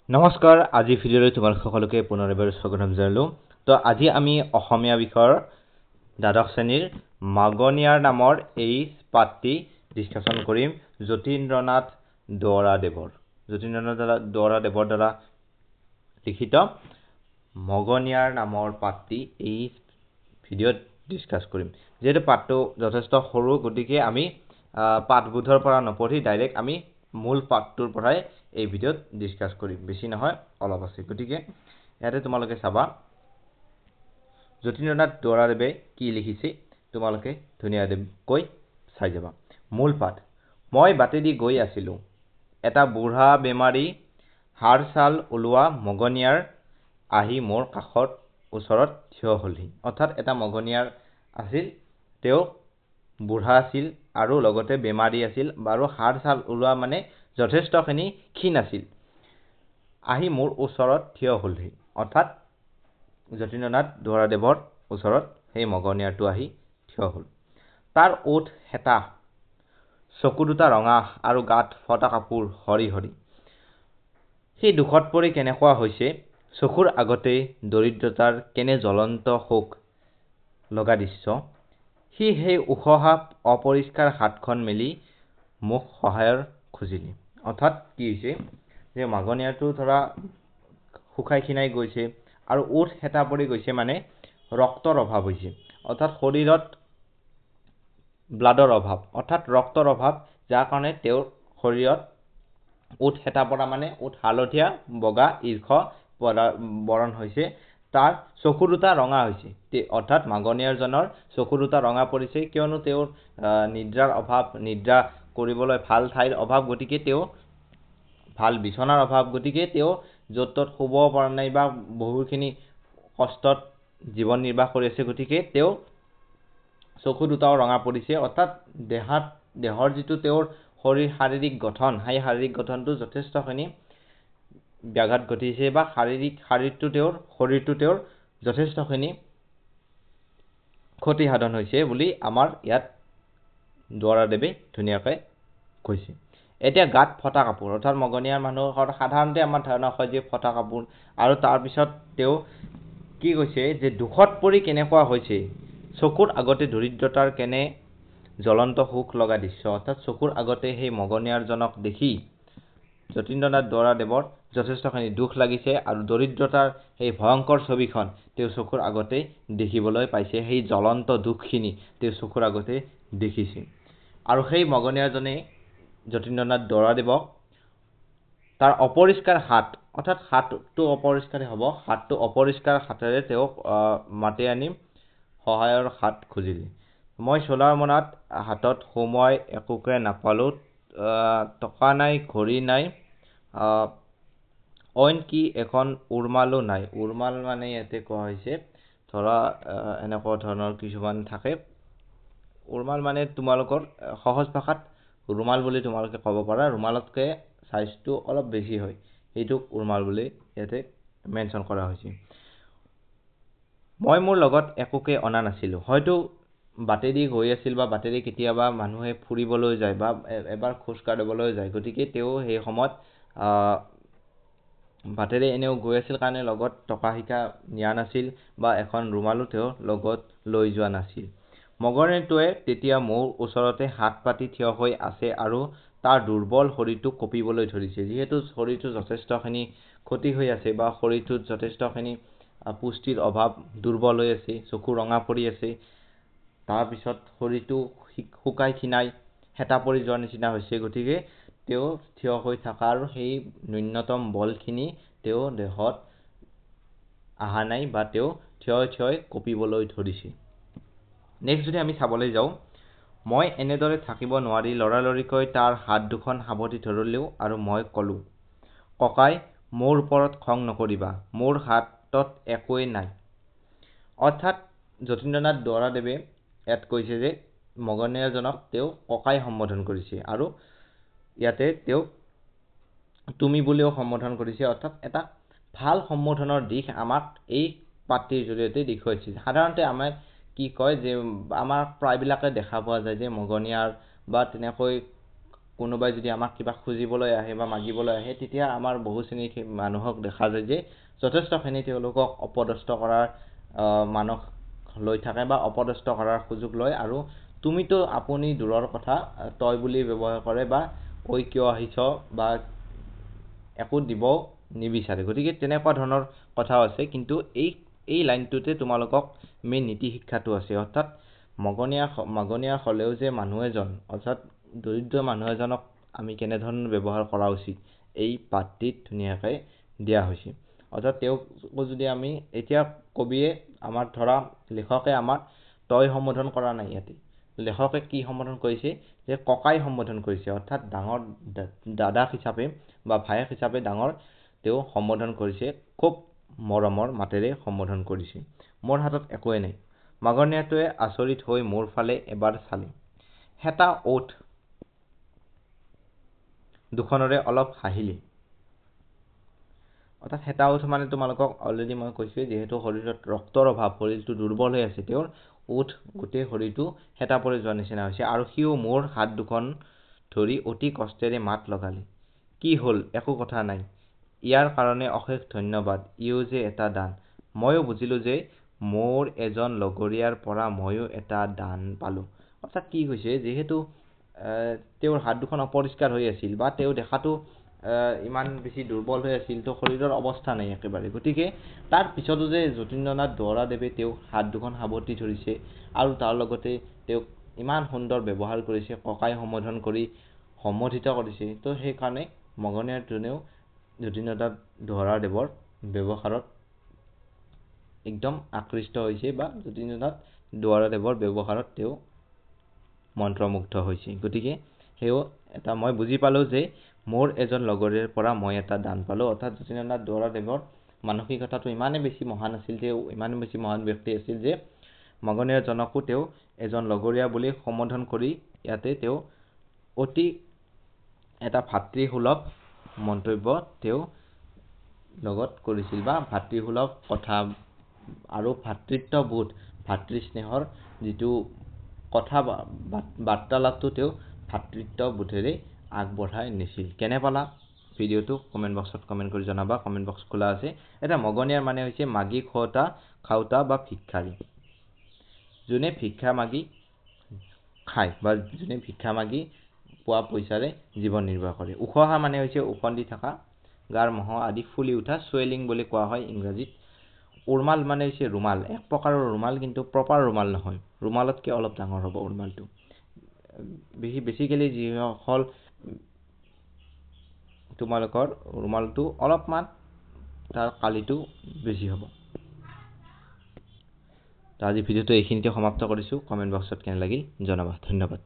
নমস্কাৰ আজি ভিডিঅ'লৈ তোমালোক সকলোকে পুনৰ এবাৰ স্বাগতম জনালোঁ। তো আজি আমি অসমীয়া বিষয়ৰ দ্বাদশ শ্ৰেণীৰ মাগনিয়াৰ নামৰ এই পাঠটি ডিছকাশ্যন কৰিম যতীন্দ্ৰনাথ দুৱৰাদেৱৰ দ্বাৰা লিখিত মগনিয়াৰ নামৰ পাঠটি এই ভিডিঅ'ত ডিছকাছ কৰিম। যেহেতু পাঠটো যথেষ্ট সৰু গতিকে আমি পাঠবোধৰ পৰা নপঢ়ি ডাইৰেক্ট আমি মূল পাঠটোৰ পৰাই এই ভিডিঅ'ত ডিছকাছ কৰিম। বেছি নহয় অলপ আছে গতিকে ইয়াতে তোমালোকে চাবা যতীন্দ্ৰনাথ দুৱৰাদেৱে কি লিখিছে তোমালোকে ধুনীয়াকৈ চাই যাবা। মূল পাঠ। মই বাটেদি গৈ আছিলোঁ, এটা বুঢ়া বেমাৰী হাড় ছাল ওলোৱা মগনিয়াৰ আহি মোৰ কাষৰ ওচৰত থিয় হ'লহি। অৰ্থাৎ এটা মগনিয়াৰ আছিল, তেওঁ বুঢ়া আছিল আৰু লগতে বেমাৰী আছিল আৰু হাড় ছাল ওলোৱা মানে যথেষ্টখিনি ক্ষীণ আছিল। আহি মোৰ ওচৰত থিয় হ'লহি। অৰ্থাৎ যতীন্দ্ৰনাথ দুৱৰাদেৱৰ ওচৰত সেই মগনিয়াৰটো আহি থিয় হ'ল। তাৰ ওঠ হেতা, চকু দুটা ৰঙা আৰু গাত ফটা কাপোৰ সৰি সৰি। সেই দুখত পৰি কেনেকুৱা হৈছে, চকুৰ আগতেই দৰিদ্ৰতাৰ কেনে জ্বলন্ত শোক লগা দৃশ্য। সি সেই উশাহ অপৰিষ্কাৰ হাতখন মেলি মোক সহায়ৰ খুজিলে। অৰ্থাৎ কি হৈছে যে মাগনিয়াৰটো ধৰা শুকাই খিনাই গৈছে আৰু ওঠ হেতা পৰি গৈছে, মানে ৰক্তৰ অভাৱ হৈছে। অৰ্থাৎ শৰীৰত ব্লাডৰ অভাৱ, অৰ্থাৎ ৰক্তৰ অভাৱ, যাৰ কাৰণে তেওঁৰ শৰীৰত ওঠ হেতা পৰা মানে ওঠ হালধীয়া বগা ঈৰ্ষ বৰণ হৈছে। তাৰ চকু দুটা ৰঙা হৈছে, অৰ্থাৎ মাগনিয়াৰজনৰ চকু দুটা ৰঙা পৰিছে, কিয়নো তেওঁৰ নিদ্ৰাৰ অভাৱ, নিদ্ৰা কৰিবলৈ ভাল ঠাইৰ অভাৱ, গতিকে তেওঁ ভাল বিচনাৰ অভাৱ, গতিকে তেওঁ য'ত ত'ত শুব পৰা নাই বা বহুখিনি কষ্টত জীৱন নিৰ্বাহ কৰি আছে, গতিকে তেওঁ চকু দুটাও ৰঙা পৰিছে। অৰ্থাৎ দেহৰ যিটো তেওঁৰ শাৰীৰিক গঠন, সেই শাৰীৰিক গঠনটো যথেষ্টখিনি ব্যাঘাত ঘটিছে বা শৰীৰটো তেওঁৰ যথেষ্টখিনি ক্ষতি সাধন হৈছে বুলি আমাৰ ইয়াত দুৱৰাদেৱে ধুনীয়াকৈ কৈছে। এতিয়া গাত ফটা কাপোৰ, অৰ্থাৎ মগনিয়াৰ মানুহৰ সাধাৰণতে আমাৰ ধাৰণা হয় যে ফটা কাপোৰ, আৰু তাৰপিছত তেওঁ কি কৈছে যে দুখত পৰি কেনেকুৱা হৈছে, চকুৰ আগতে দৰিদ্ৰতাৰ কেনে জ্বলন্ত শোক লগা দৃশ্য। অৰ্থাৎ চকুৰ আগতে সেই মগনিয়াৰজনক দেখি যতীন্দ্ৰনাথ দুৱৰাদেৱৰ যথেষ্টখিনি দুখ লাগিছে আৰু দৰিদ্ৰতাৰ সেই ভয়ংকৰ ছবিখন তেওঁ চকুৰ আগতে দেখিবলৈ পাইছে। সেই জ্বলন্ত দুখখিনি তেওঁ চকুৰ আগতে দেখিছে আৰু সেই মগনিয়াৰজনে যতীন্দ্ৰনাথ দুৱৰাদেৱক তাৰ অপৰিষ্কাৰ হাত, অৰ্থাৎ হাতটো অপৰিষ্কাৰেই হ'ব, হাতটো অপৰিষ্কাৰ হাতেৰে তেওঁক মাতি আনি সহায়ৰ হাত খুজিলে। মই চোলাৰ মোনাত হাতত সোমোৱাই একোকে নাপালোঁ, টকা নাই, ঘড়ী নাই, অইন কি এখন উৰমালো নাই। উৰমাল মানে ইয়াতে কোৱা হৈছে ধৰা এনেকুৱা ধৰণৰ কিছুমান থাকে। উৰমাল মানে তোমালোকৰ সহজ ভাষাত ৰুমাল বুলি তোমালোকে ক'ব পাৰা, ৰুমালতকৈ চাইজটো অলপ বেছি হয়, সেইটোক উৰমাল বুলি ইয়াতে মেনশ্যন কৰা হৈছে। মই মোৰ লগত একোকে অনা নাছিলোঁ। হয়তো বাটেদি গৈ আছিল বা বাটেদি কেতিয়াবা মানুহে ফুৰিবলৈ যায় বা এবাৰ খোজ কাঢ়িবলৈ যায়, গতিকে তেওঁ সেই সময়ত বাটেৰে এনেও গৈ আছিল কাৰণে লগত টকা সিকা নিয়া নাছিল বা এখন ৰুমালো তেওঁ লগত লৈ যোৱা নাছিল। মগনিয়াৰটোৱে তেতিয়া মোৰ ওচৰতে হাত পাতি থিয় হৈ আছে আৰু তাৰ দুৰ্বল শৰীৰটো কঁপিবলৈ ধৰিছে। যিহেতু শৰীৰটো যথেষ্টখিনি ক্ষতি হৈ আছে বা শৰীৰটোত যথেষ্টখিনি পুষ্টিৰ অভাৱ, দুৰ্বল হৈ আছে, চকু ৰঙা পৰি আছে, তাৰপিছত শৰীৰটো শুকাই খিনাই হেতা পৰি যোৱাৰ নিচিনা হৈছে, গতিকে তেওঁ থিয় হৈ থকাৰ সেই ন্যূনতম বলখিনি তেওঁ দেহত অহা নাই বা তেওঁ থিয় কঁপিবলৈ ধৰিছে। নেক্সট যদি আমি চাবলৈ যাওঁ, মই এনেদৰে থাকিব নোৱাৰি লৰালৰিকৈ তাৰ হাত দুখন সাৱটি ধৰিলোঁ আৰু মই ক'লোঁ, ককাই, মোৰ ওপৰত খং নকৰিবা, মোৰ হাতত একোৱেই নাই। অৰ্থাৎ যতীন্দ্ৰনাথ দুৱৰাদেৱে ইয়াত কৈছে যে মগনিয়াৰজনক তেওঁ ককাই সম্বোধন কৰিছে আৰু ইয়াতে তেওঁ তুমি বুলিও সম্বোধন কৰিছে। অৰ্থাৎ এটা ভাল সম্বোধনৰ দিশ আমাক এই পাঠটিৰ জৰিয়তে দেখুৱাইছে। সাধাৰণতে আমাক কি কয় যে আমাৰ প্ৰায়বিলাকে দেখা পোৱা যায় যে মগনিয়াৰ বা তেনেকৈ কোনোবাই যদি আমাক কিবা খুজিবলৈ আহে বা মাগিবলৈ আহে, তেতিয়া আমাৰ বহু শ্ৰেণীৰ মানুহক দেখা যায় যে যথেষ্টখিনি তেওঁলোকক অপদস্থ কৰাৰ মানস লৈ থাকে বা অপদস্থ কৰাৰ সুযোগ লয়, আৰু তুমিতো আপুনি দূৰৰ কথা তই বুলি ব্যৱহাৰ কৰে বা ঐ কিয় আহিছ বা একো দিব নিবিচাৰে। গতিকে তেনেকুৱা ধৰণৰ কথাও আছে, কিন্তু এই লাইনটোতে তোমালোকক মেইন নীতি শিক্ষাটো আছে, অৰ্থাৎ মগনীয়া হ'লেও যে মানুহ এজন, অৰ্থাৎ দৰিদ্ৰ মানুহ এজনক আমি কেনেধৰণৰ ব্যৱহাৰ কৰা উচিত, এই পাঠটিত ধুনীয়াকৈ দিয়া হৈছে। অৰ্থাৎ তেওঁকো যদি আমি এতিয়া কবিয়ে আমাৰ ধৰা লেখকে আমাক তই সম্বোধন কৰা নাই, ইয়াতে লেখকে কি সম্বোধন কৰিছে যে ককাই সম্বোধন কৰিছে, অৰ্থাৎ ডাঙৰ দাদাক হিচাপে বা ভায়েক হিচাপে ডাঙৰ তেওঁ সম্বোধন কৰিছে, খুব মৰমৰ মাতেৰে সম্বোধন কৰিছে। মোৰ হাতত একোৱে নাই। মাগনীয়াটোৱে আচৰিত হৈ মোৰ ফালে এবাৰ চালে, হেতা ওঠ দুখনৰে অলপ হাঁহিলে। অৰ্থাৎ হেতা ওঠ মানে তোমালোকক অলৰেডি মই কৈছোঁ, যিহেতু শৰীৰত ৰক্তৰ অভাৱ, শৰীৰটো দুৰ্বল হৈ আছে, তেওঁৰ ওঠ গোটেই শৰীৰটো হেতা পৰি যোৱাৰ নিচিনা হৈছে, আৰু সিও মোৰ হাত দুখন ধৰি অতি কষ্টেৰে মাত লগালে, কি হ'ল, একো কথা নাই, ইয়াৰ কাৰণে অশেষ ধন্যবাদ, ইও যে এটা দান। ময়ো বুজিলোঁ যে মোৰ এজন লগৰীয়াৰ পৰা ময়ো এটা দান পালোঁ। অৰ্থাৎ কি হৈছে, যিহেতু তেওঁৰ হাত দুখন অপৰিষ্কাৰ হৈ আছিল বা তেওঁ দেখাটো ইমান বেছি দুৰ্বল হৈ আছিল, তো শৰীৰৰ অৱস্থা নাই একেবাৰে, গতিকে তাৰ পিছতো যে যতীন্দ্ৰনাথ দুৱৰাদেৱে তেওঁক হাত দুখন সাৱটি ধৰিছে আৰু তাৰ লগতে তেওঁক ইমান সুন্দৰ ব্যৱহাৰ কৰিছে, ককাই সম্বোধন কৰি সম্বোধিত কৰিছে, তো সেইকাৰণে মগনীয়াজনেও যতীন্দ্ৰনাথ দুৱৰাদেৱৰ ব্যৱহাৰত একদম আকৃষ্ট হৈছে বা যতীন্দ্ৰনাথ দুৱৰাদেৱৰ ব্যৱহাৰত তেওঁ মন্ত্ৰমুগ্ধ হৈছে। গতিকে সেও এটা মই বুজি পালোঁ যে মোৰ এজন লগৰীয়াৰ পৰা মই এটা দান পালোঁ, অৰ্থাৎ যতীন্দ্ৰনাথ দুৱৰাদেৱৰ মানসিকতাটো ইমানেই বেছি মহান আছিল, তেওঁ ইমানেই বেছি মহান ব্যক্তি আছিল যে মগনীয়াজনকো তেওঁ এজন লগৰীয়া বুলি সম্বোধন কৰি ইয়াতে তেওঁ অতি এটা ভাতৃসুলভ মন্তব্য তেওঁ লগত কৰিছিল বা ভাতৃসুলভ কথা আৰু ভাতৃত্ববোধ, ভাতৃস্নেহৰ যিটো কথা বাৰ্তালাপটো তেওঁ ভাতৃত্ববোধেৰে আগবঢ়াই নিছিল। কেনে পালা ভিডিঅ'টো কমেণ্ট বক্সত কমেণ্ট কৰি জনাবা, কমেণ্ট বক্স খোলা আছে। এটা মগনীয়াৰ মানে হৈছে মাগি খাওঁতা বা ভিক্ষাৰী, যোনে ভিক্ষা মাগি খায় বা যোনে ভিক্ষা মাগি পোৱা পইচাৰে জীৱন নিৰ্বাহ কৰে। উখহা মানে হৈছে ওফন্দি থকা, গাৰ মহ আদি ফুলি উঠা, চুৱেলিং বুলি কোৱা হয় ইংৰাজীত। উৰ্মাল মানে হৈছে ৰুমাল, এক প্ৰকাৰৰ ৰুমাল, কিন্তু প্ৰপাৰ ৰুমাল নহয়, ৰুমালতকৈ অলপ ডাঙৰ হ'ব উৰ্মালটো। বেছিকেলি যিসকল তোমালোকৰ ৰুমালটো অলপমান তাৰ কালিটো বেছি হ'ব। তো আজি ভিডিঅ'টো এইখিনিতে সমাপ্ত কৰিছোঁ। কমেণ্ট বক্সত কেনে লাগিল জনাবা। ধন্যবাদ।